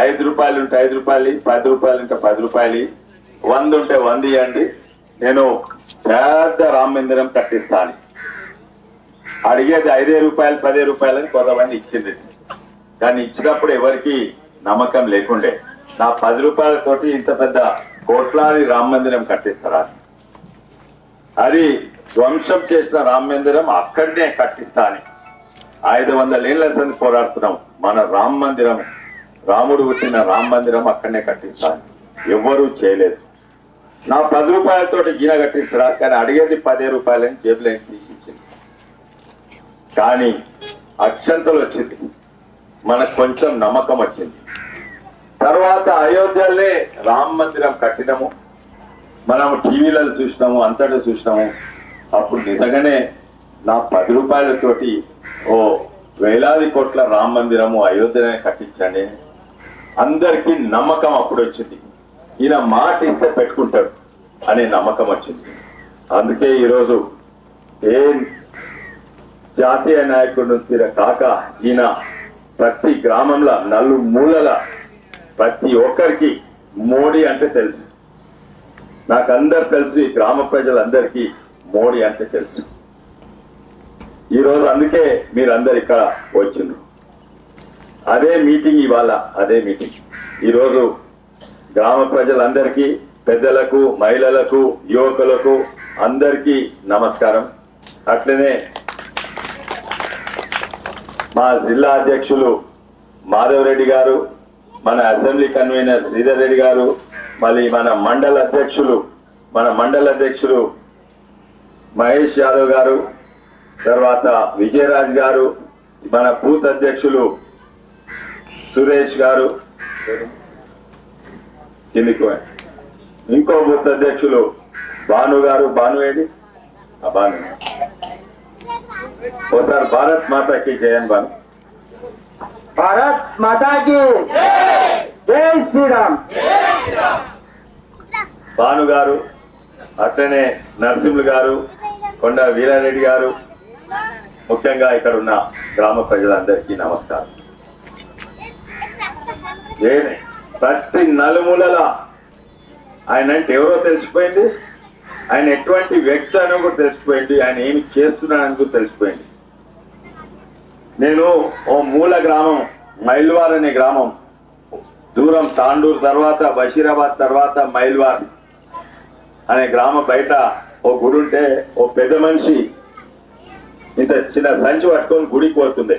₹5 ఉంటే ₹5, ₹10 ఉంటే ₹10, 100 ఉంటే 100 ఇవ్వండి, నేను పెద్ద రామ మందిరం కట్టిస్తాను. అడిగేది ₹5, ₹10 అని కొంతమంది ఇచ్చింది. కానీ ఇచ్చినప్పుడు ఎవరికి నమ్మకం లేకుండే నా ₹10 ఇంత పెద్ద కోట్లాది రామ మందిరం కట్టిస్తారా? అది ధ్వంసం చేసిన రామ మందిరం అక్కడనే కట్టిస్తాను. 500 ఏళ్ల సంది పోరాడుతున్నాం. మన రామ మందిరం, రాముడు పుట్టిన రామ మందిరం అక్కడనే కట్టిస్తాను. ఎవ్వరూ చేయలేదు. నా ₹10 ఈయన కట్టిస్తారా? కానీ అడిగేది ₹10 అని జేబులో తీసిచ్చింది. కానీ అక్షంతలు వచ్చింది, మనకు కొంచెం నమ్మకం వచ్చింది. తర్వాత అయోధ్యలోనే రామ మందిరం కట్టినము. మనం టీవీలలో చూసినాము, అంతటా చూసినాము. అప్పుడు నిజంగానే నా ₹10 ఓ వేలాది కోట్ల రామ మందిరము అయోధ్యనే కట్టించండి. అందరికీ నమ్మకం అప్పుడు వచ్చింది. ఈయన మాట ఇస్తే పెట్టుకుంటాడు అనే నమ్మకం వచ్చింది. అందుకే ఈరోజు ఏ జాతీయ నాయకుడు కాక ఈయన ప్రతి గ్రామంలో నలుమూలల ప్రతి ఒక్కరికి మోడీ అంటే తెలుసు. నాకు అందరు తెలుసు, ఈ గ్రామ ప్రజలందరికీ మోడీ అంటే తెలుసు. ఈరోజు అందుకే మీరందరు ఇక్కడ వచ్చిండ్రు. అదే మీటింగ్ ఇవాళ, అదే మీటింగ్. ఈరోజు గ్రామ ప్రజలందరికీ, పెద్దలకు, మహిళలకు, యువకులకు అందరికీ నమస్కారం. అట్లనే మా జిల్లా అధ్యక్షులు మాధవ్ రెడ్డి గారు, మన అసెంబ్లీ కన్వీనర్ శ్రీధర్ రెడ్డి గారు, మళ్ళీ మన మండల అధ్యక్షులు మహేష్ యాదవ్ గారు, తర్వాత విజయరాజ్ గారు, మన బూత్ అధ్యక్షులు సురేష్ గారు, ఇంకో బూత్ అధ్యక్షులు భాను గారు. భానువేడి భాను ఒకసారి భారత్ మాతాకి జయన్. భాను భారత్ మాతాకి జై శ్రీరామ్. భాను గారు, అట్లనే నరసింహులు గారు, కొండ వీరారెడ్డి గారు, ముఖ్యంగా ఇక్కడ ఉన్న గ్రామ ప్రజలందరికీ నమస్కారం. ప్రతి నలుమూలల ఆయన అంటే ఎవరో తెలిసిపోయింది, ఆయన ఎటువంటి వ్యక్తి అని కూడా తెలిసిపోయింది, ఆయన ఏమి చేస్తున్నాడని కూడా తెలిసిపోయింది. నేను ఓ మూల గ్రామం మైల్వార్ అనే గ్రామం, దూరం తాండూరు తర్వాత బషీరాబాద్ తర్వాత మైల్వార్ అనే గ్రామ బయట ఓ గుడి ఉంటే ఓ పెద్ద మనిషి ఇంత చిన్న సంచి పట్టుకొని గుడికి పోతుంది.